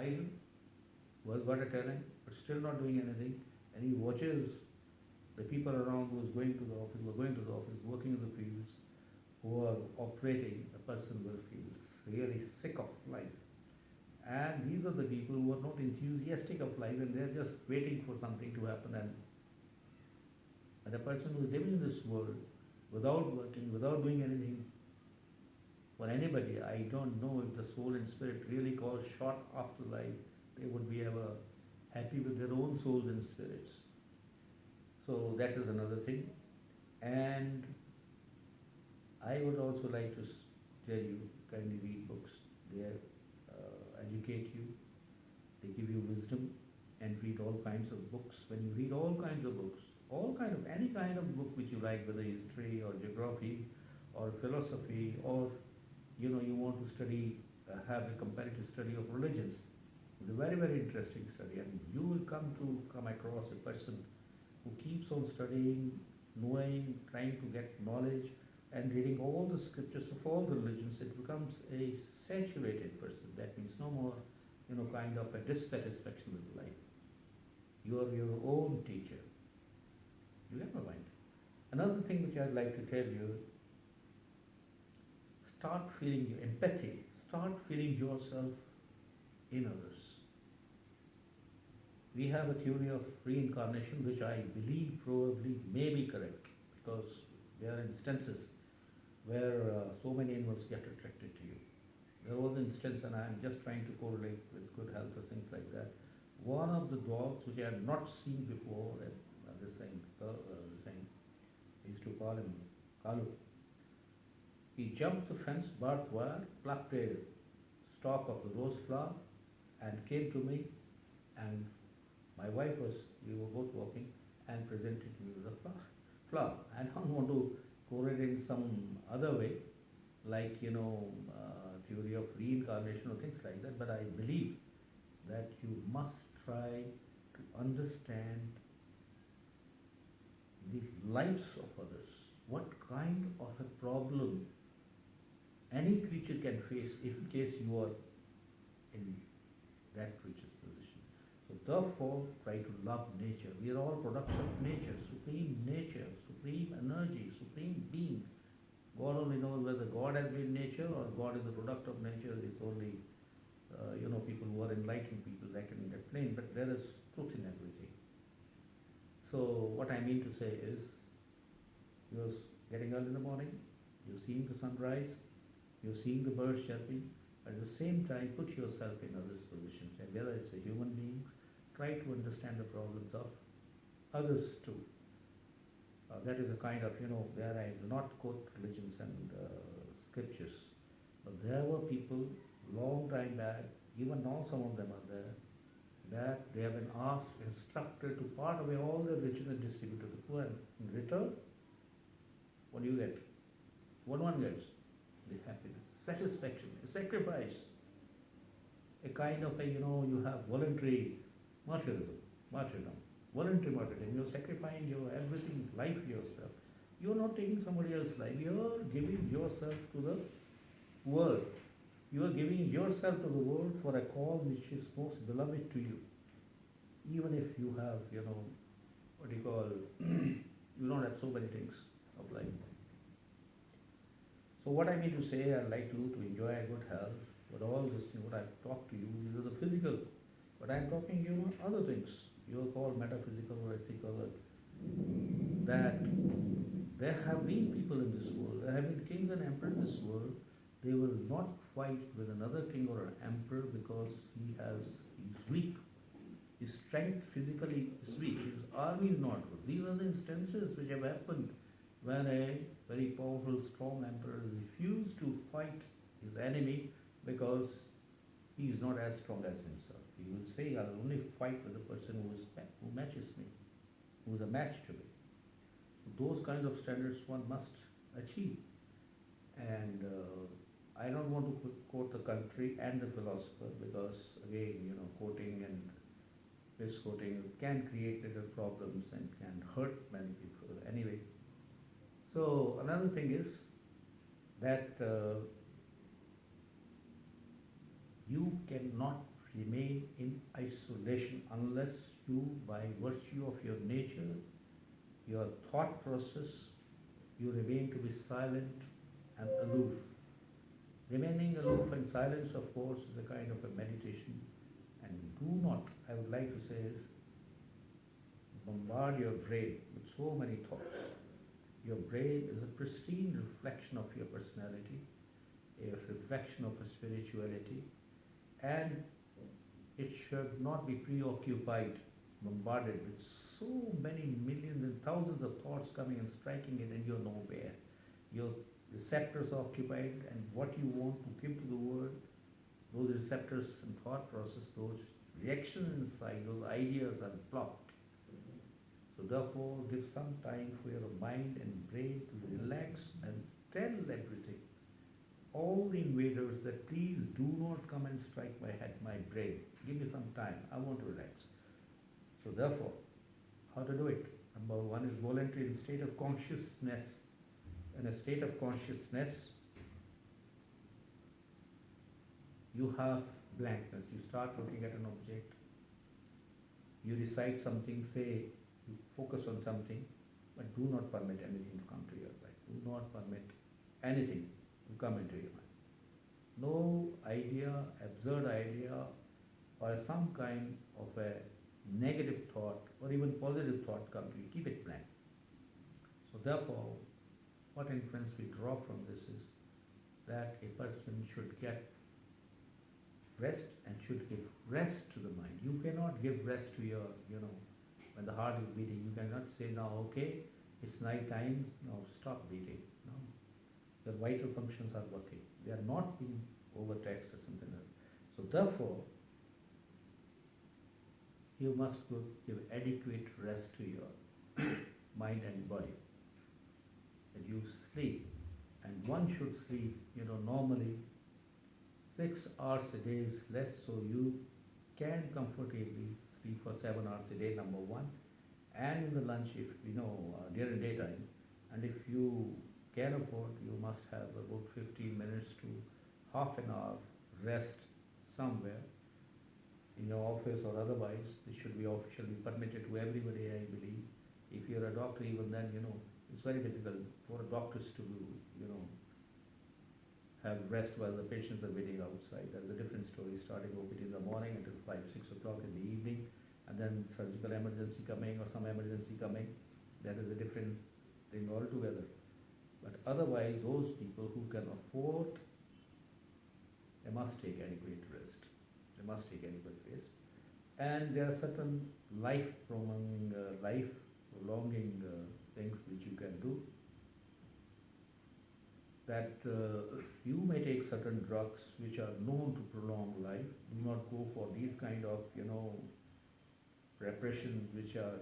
idle, who has got a talent, but still not doing anything, and he watches the people around who is going to the office, who are going to the office, working in the fields, who are operating, the person will feel really sick of life. And these are the people who are not enthusiastic of life and they're just waiting for something to happen. And a person who is living in this world without working, without doing anything for anybody, I don't know if the soul and spirit really call short after life, they would be ever happy with their own souls and spirits. So that is another thing. And I would also like to tell you, kindly read books. They educate you, they give you wisdom, and read all kinds of books. When you read all kinds of books, any kind of book which you like, whether history or geography or philosophy, or you want to study, have a comparative study of religions, it's a very, very interesting study, and you will come across a person who keeps on studying, knowing, trying to get knowledge, and reading all the scriptures of all the religions. It becomes a saturated person. That means no more, kind of a dissatisfaction with life. You are your own teacher. You get my mind. Another thing which I'd like to tell you, start feeling your empathy. Start feeling yourself in others. We have a theory of reincarnation which I believe probably may be correct, because there are instances where so many animals get attracted to you. There was an instance, and I am just trying to correlate with good health or things like that. One of the dogs which I had not seen before, I used to call him Kalu. He jumped the fence, barbed wire, plucked a stalk of the rose flower, and came to me, and my wife we were both walking, and presented me with a flower. I don't want to correlate in some other way, like, theory of reincarnation or things like that, but I believe that you must try to understand the lives of others, what kind of a problem any creature can face if in case you are in that creature's position. So therefore, try to love nature. We are all products of nature, supreme energy, supreme being. God only knows whether God has been nature or God is the product of nature. It's only, people who are enlightened people that can explain, but there is truth in everything. So what I mean to say is, you're getting early in the morning, you're seeing the sunrise, you're seeing the birds chirping. At the same time, put yourself in others' positions, and whether it's a human being, try to understand the problems of others too. That is a kind of, where I do not quote religions and scriptures, but there were people long time back, even now some of them are there, that they have been asked, instructed to part away all their riches and distribute to the poor, and in return, what do you get? What one gets? The happiness, satisfaction, a sacrifice, a kind of you have voluntary martyrdom, voluntary martyrdom. You're sacrificing your everything, life yourself. You're not taking somebody else's life. You're giving yourself to the world. You are giving yourself to the world for a cause which is most beloved to you. Even if you have, you don't have so many things of life. So what I mean to say, I'd like you to enjoy a good health. But all this, what I've talked to you, these are the physical. But I'm talking, other things. You're called metaphysical or ethical. That there have been people in this world, there have been kings and emperors in this world. They will not fight with another king or an emperor because he's weak. His strength physically is weak. His army is not good. These are the instances which have happened when a very powerful, strong emperor refused to fight his enemy because he is not as strong as himself. He will say, I'll only fight with the person who matches me, who is a match to me. So those kinds of standards one must achieve. And I don't want to quote the country and the philosopher because, again, quoting and misquoting can create little problems and can hurt many people. Anyway, so another thing is that you cannot remain in isolation unless you, by virtue of your nature, your thought process, you remain to be silent and aloof. Remaining aloof and silence, of course, is a kind of a meditation. And do not, I would like to say, is bombard your brain with so many thoughts. Your brain is a pristine reflection of your personality, a reflection of a spirituality, and it should not be preoccupied, bombarded with so many millions and thousands of thoughts coming and striking it, and you're nowhere. Your receptors are occupied, and what you want to give to the world, those receptors and thought process, those reactions inside, those ideas are blocked. So therefore, give some time for your mind and brain to relax and tell everything, all the invaders, that please do not come and strike my head, my brain. Give me some time. I want to relax. So therefore, how to do it? Number one is voluntary in state of consciousness. In a state of consciousness, you have blankness. You start looking at an object. You recite something, say, you focus on something, but do not permit anything to come to your mind. Do not permit anything to come into your mind. No idea, absurd idea, or some kind of a negative thought or even positive thought come to you. Keep it blank. So therefore, what inference we draw from this is that a person should get rest and should give rest to the mind. You cannot give rest to your, when the heart is beating, you cannot say, now, okay, it's night time, now stop beating. No. Your vital functions are working. They are not being overtaxed or something else. So therefore, you must give adequate rest to your mind and body. That you sleep, and one should sleep, normally 6 hours a day is less, so you can comfortably sleep for 7 hours a day, number one. And in the lunch, if during daytime, and if you can afford, you must have about 15 minutes to half an hour rest somewhere in your office or otherwise. This should be officially permitted to everybody, I believe. If you're a doctor, even then, it's very difficult for doctors to, have rest while the patients are waiting outside. That's a different story, starting OPD in the morning until 5, 6 o'clock in the evening, and then surgical emergency coming or some emergency coming. That is a different thing altogether. But otherwise, those people who can afford, they must take adequate rest. They must take adequate rest. And there are certain life-prolonging things which you can do. That you may take certain drugs which are known to prolong life. Do not go for these kind of, preparations which are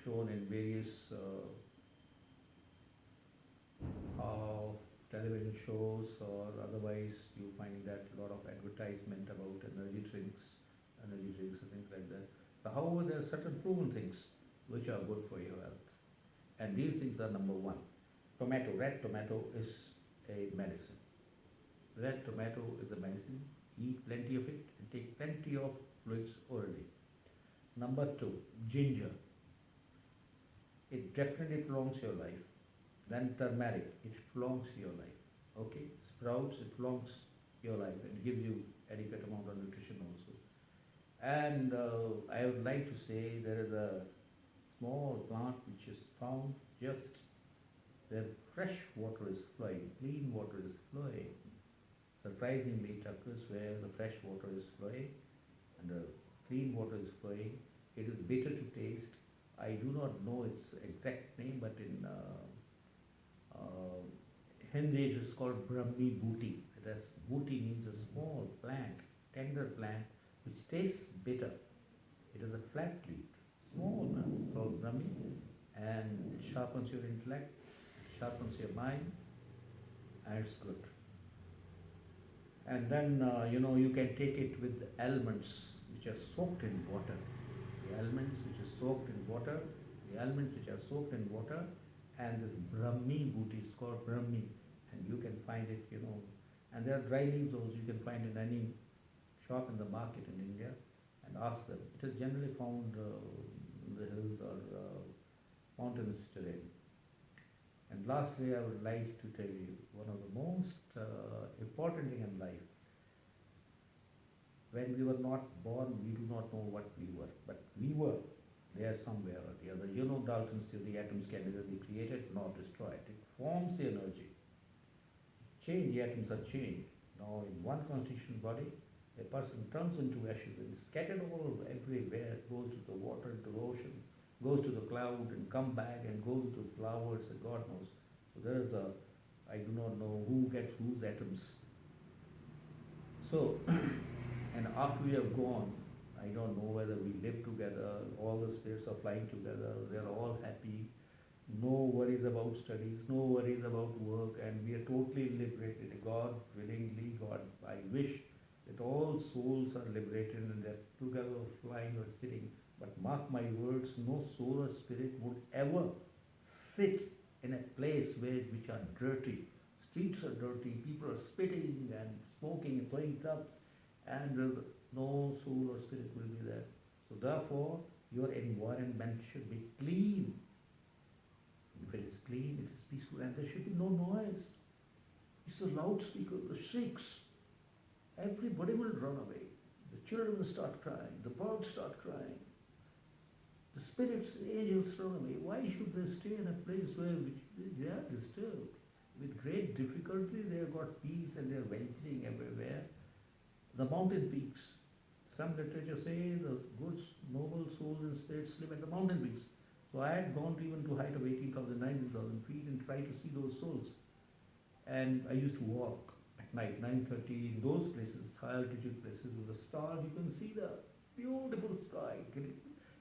shown in various television shows, or otherwise you find that a lot of advertisement about energy drinks and things like that. But however, there are certain proven things which are good for your health. And these things are number one. Tomato, red tomato is a medicine. Red tomato is a medicine. Eat plenty of it and take plenty of fluids orally. Number two, ginger. It definitely prolongs your life. Then turmeric, it prolongs your life. Okay, sprouts, it prolongs your life and gives you adequate amount of nutrition also. And I would like to say there is a small plant which is found just where fresh water is flowing, clean water is flowing. Surprisingly, it occurs where the fresh water is flowing and the clean water is flowing. It is bitter to taste. I do not know its exact name, but in Hindi it is called Brahmi Booty. Booty means a small plant, tender plant, which tastes bitter. It is a flat leaf, small plant called Brahmi, and it sharpens your intellect, it sharpens your mind, and it's good. And then, you can take it with the almonds which are soaked in water. The almonds which are soaked in water, and this Brahmi Booty is called Brahmi, and you can find it, and there are dry leaves also you can find in any shop in the market in India and ask them. It is generally found in the hills or mountains today. And lastly, I would like to tell you one of the most important thing in life. When we were not born, we do not know what we were, but we were there somewhere or the other. You know Dalton's theory, atoms can neither be created nor destroyed. It forms the energy. Change, the atoms are changed. Now in one constitutional body, a person turns into ashes and is scattered all everywhere, goes to the water, to the ocean, goes to the cloud and come back and goes to flowers and God knows. So there is a, I do not know who gets whose atoms. So, and after we have gone, I don't know whether we live together, all the spirits are flying together, they're all happy, no worries about studies, no worries about work, and we are totally liberated. God willingly, God, I wish that all souls are liberated and they're together flying or sitting. But mark my words, no soul or spirit would ever sit in a place which are dirty. Streets are dirty, people are spitting and smoking and throwing tubs, and there's no soul or spirit will be there. So therefore, your environment should be clean. If it is clean, it is peaceful, and there should be no noise. It's a loudspeaker, the shrieks. Everybody will run away. The children will start crying, the birds start crying. The spirits, the angels run away. Why should they stay in a place where they are disturbed? With great difficulty, they have got peace and they are venturing everywhere. The mountain peaks. Some literature say the good, noble souls and spirits live at the mountain peaks. So I had gone to even to height of 18,000, 19,000 feet and tried to see those souls. And I used to walk at night, 9:30, in those places, high altitude places with the stars. You can see the beautiful sky,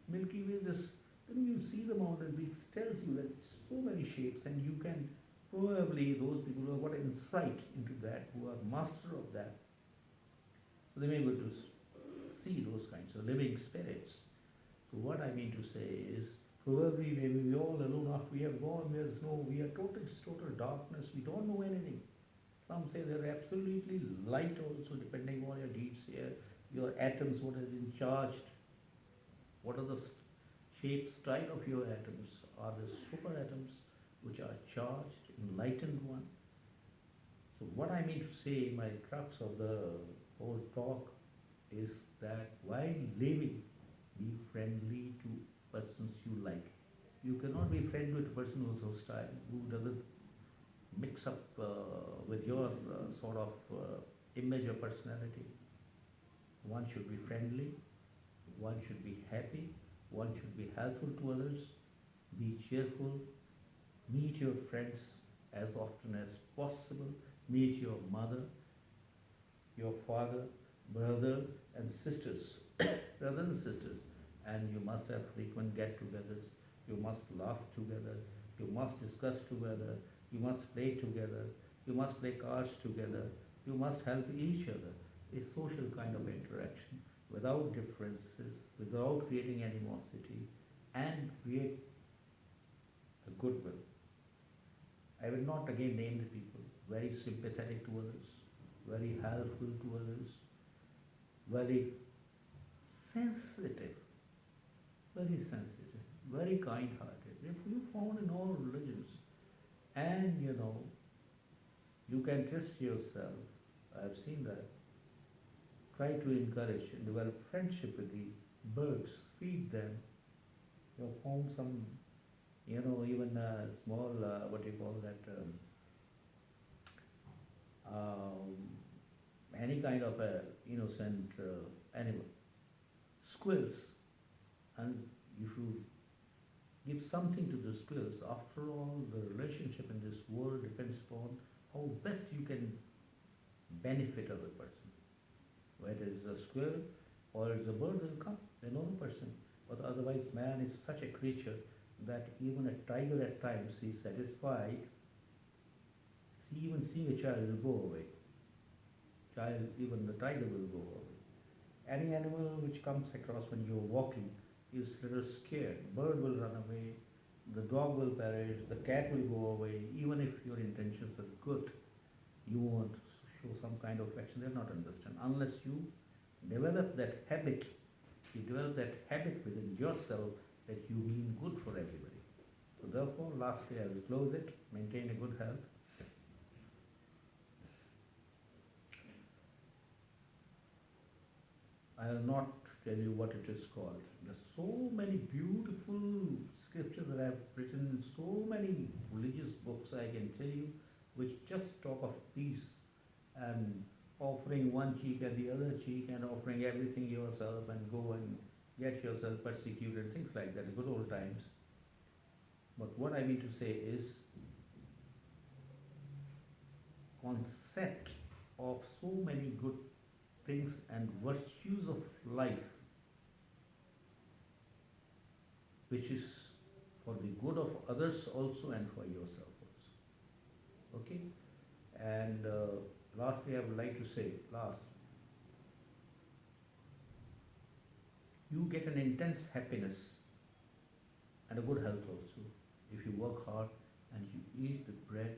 Milky Way. Just then you see the mountain peaks, tells you that so many shapes, and you can probably those people who have got insight into that, who are master of that, so they may be able to see those kinds of living spirits. So what I mean to say is, probably maybe we all alone after we have gone, we are total darkness, we don't know anything. Some say they're absolutely light also, depending on your deeds here, your atoms, what has been charged, what are the shape, style of your atoms, are the super atoms which are charged, enlightened one. So what I mean to say, my crux of the whole talk is that while living, be friendly to persons you like. You cannot be friendly with a person who is hostile, who doesn't mix up with your sort of image or personality. One should be friendly, one should be happy, one should be helpful to others, be cheerful, meet your friends as often as possible, meet your mother, your father, brother and sisters, brothers and sisters, and you must have frequent get-togethers, you must laugh together, you must discuss together, you must play together, you must play cards together, you must help each other. A social kind of interaction without differences, without creating animosity, and create a goodwill. I will not again name the people, very sympathetic to others, very helpful to others, very sensitive, very kind-hearted. If you found in all religions, and you can trust yourself, I have seen that. Try to encourage and develop friendship with the birds, feed them. You have found some, even small, what do you call that, any kind of a innocent animal, squirrels, and if you give something to the squirrels, after all, the relationship in this world depends upon how best you can benefit other person. Whether it is a squirrel or it's a bird, will come, they know the person. But otherwise, man is such a creature that even a tiger at times is satisfied. Even seeing a child will go away. Even the tiger will go away. Any animal which comes across when you're walking is a little scared. Bird will run away, the dog will perish, the cat will go away. Even if your intentions are good, you want to show some kind of action, they'll not understand. Unless you develop that habit. You develop that habit within yourself that you mean good for everybody. So therefore, lastly, I will close it. Maintain a good health. I will not tell you what it is called. There's so many beautiful scriptures that I have written in so many religious books, I can tell you, which just talk of peace and offering one cheek and the other cheek and offering everything yourself and go and get yourself persecuted, things like that, good old times. But what I mean to say is, concept of so many good things and virtues of life, which is for the good of others also and for yourself also. Okay? And lastly, I would like to say, you get an intense happiness and a good health also if you work hard and you eat the bread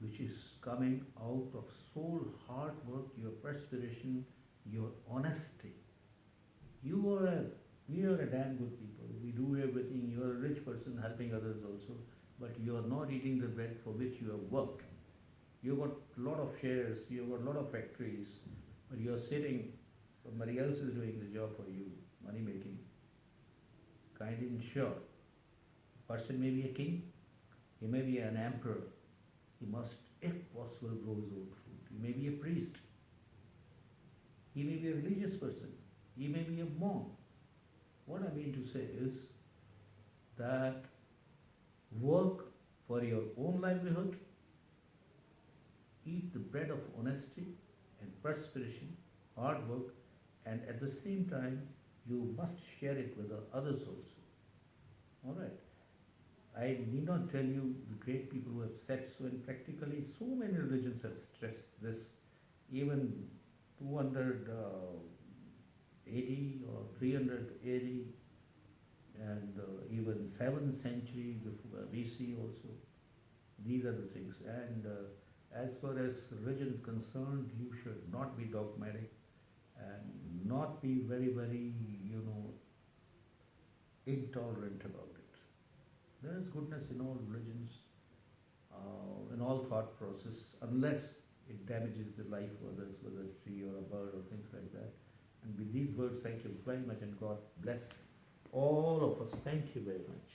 which is coming out of soul, hard work, your perspiration, your honesty. We are a damn good people. We do everything. You are a rich person helping others also, but you are not eating the bread for which you have worked. You got a lot of shares, you got a lot of factories, but you are sitting, somebody else is doing the job for you, money making. Kindly ensure, person may be a king, he may be an emperor, he must, if possible, grow his own food. He may be a priest, he may be a religious person, he may be a monk. What I mean to say is that work for your own livelihood, eat the bread of honesty and perspiration, hard work, and at the same time, you must share it with the others also. Alright. I need not tell you the great people who have said so, and practically so many religions have stressed this. Even 200 AD or 300 AD and even 7th century before BC also. These are the things. And as far as religion is concerned, you should not be dogmatic and not be very, very, intolerant about it. There is goodness in all religions, in all thought process, unless it damages the life of others, whether a tree or a bird or things like that. And with these words, thank you very much, and God bless all of us. Thank you very much.